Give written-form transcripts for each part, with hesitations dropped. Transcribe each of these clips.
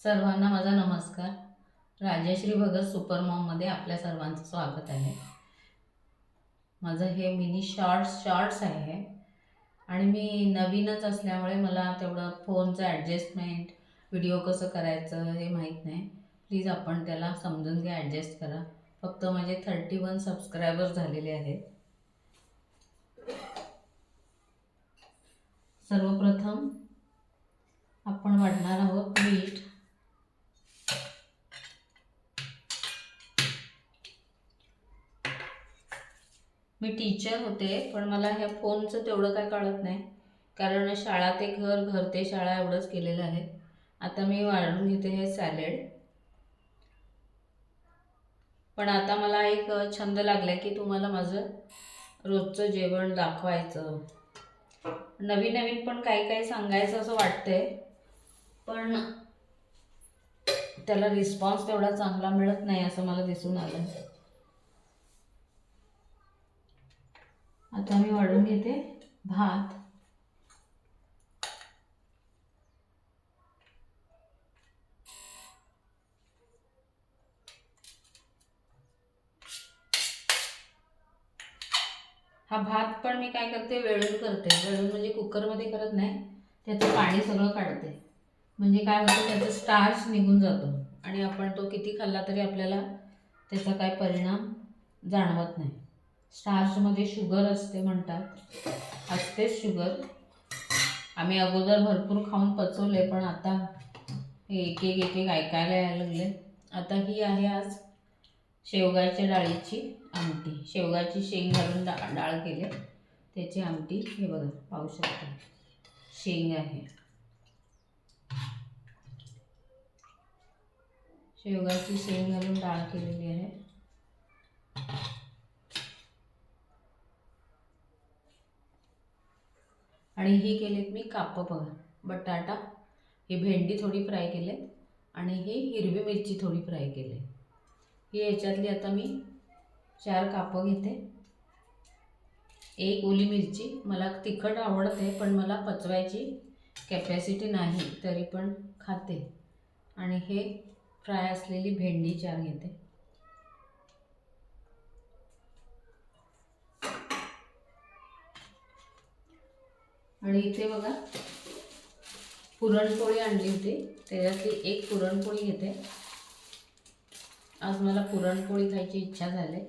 सर्वांना माझा नमस्कार. राजश्री भगत सुपर मॉममध्ये आपल्या सर्वांचं स्वागत आहे. माझं हे मिनी शॉर्ट्स आहे आणि मी नवीनच असल्यामुळे मला तेवढं फोनचं ॲडजस्टमेंट व्हिडिओ कसं करायचं हे माहीत नाही. प्लीज आपण त्याला समजून घ्या, ॲडजस्ट करा. फक्त माझे 31 सबस्क्रायबर झालेले आहेत. सर्वप्रथम आपण वाढणार आहोत मीठ. मी टीचर होते, पण मला ह्या फोनचं तेवढं काय कळत नाही, कारण शाळा ते घर, घर ते शाळा एवढंच केलेलं आहे. आता मी वाढून घेते हे सॅलेड. पण आता मला एक छंद लागला की तुम्हाला माझं रोजचं जेवण दाखवायचं. नवीन नवीन पण काही काही सांगायचं असं वाटतंय, पण त्याला रिस्पॉन्स तेवढा चांगला मिळत नाही असं मला दिसून आलं. आता मी वाढून घेते भात. हा भात पण मी काय करते, वेळून करते. वेळून म्हणजे कुकरमध्ये करत नाही, त्याचं पाणी सगळं काढते. म्हणजे काय होतं, त्याचं स्टार्च निघून जातो आणि आपण तो किती खाल्ला तरी आपल्याला त्याचा काय परिणाम जाणवत नाही. स्टार्चमध्ये शुगर असते म्हणतात, असतेच शुगर. आम्ही अगोदर भरपूर खाऊन पचवले, पण आता एक एक ऐकायला यायला लागले. आता ही आहे आज शेवगाच्या डाळीची आमटी. शेवगाची शेंग घालून डाळ केले त्याची आमटी. हे बघा, पाहू शकता, शेंग आहे, शेवगाची शेंग घालून डाळ केलेली आहे. आणि ही केलेत मी कापं. बघा, बटाटा, ही भेंडी थोडी फ्राय केलेत आणि ही हिरवी मिरची थोडी फ्राय केली. ही याच्यातली आता मी 4 कापं घेते. एक ओली मिरची. मला तिखट आवडते, पण मला पचवायची कॅपॅसिटी नाही, तरी पण खाते. आणि हे फ्राय असलेली भेंडी 4 घेते. आणि इथे बघा, पुरणपोळी आणली होती, त्याच्यातली एक पुरणपोळी घेते. आज मला पुरणपोळी खायची इच्छा झाली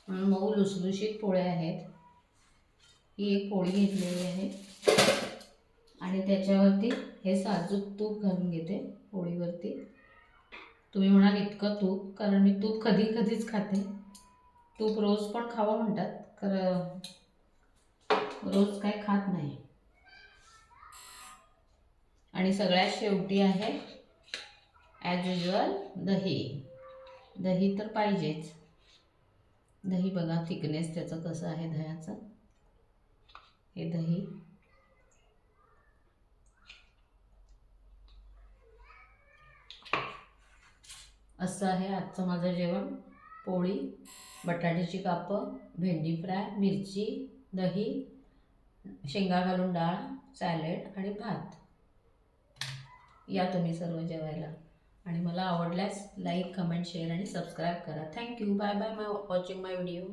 म्हणून मऊ लुसलुशीत पोळ्या आहेत. ही एक पोळी घेतलेली आहे आणि त्याच्यावरती हे साजूक तूप घालून घेते पोळीवरती. तुम्ही म्हणाल इतकं तूप, कारण मी तूप कधीच खाते. तूप रोज पण खावं म्हणतात, खरं रोज काय खात नाही. आणि सगळ्यात शेवटी आहे ॲज युजल दही. दही तर पाहिजेच. दही बघा, थिकनेस त्याचं कसं आहे दह्याचं. हे दही. असं आहे आजचं माझं जेवण. पोळी, बटाट्याची कापं, भेंडी फ्राय, मिरची, दही, शेंगा घालून डाळ, सॅलेड आणि भात. या तुम्ही सर्व जेवायला. आणि मला आवडल्यास लाईक, कमेंट, शेअर आणि सबस्क्राईब करा. Thank you. Bye bye watching my video.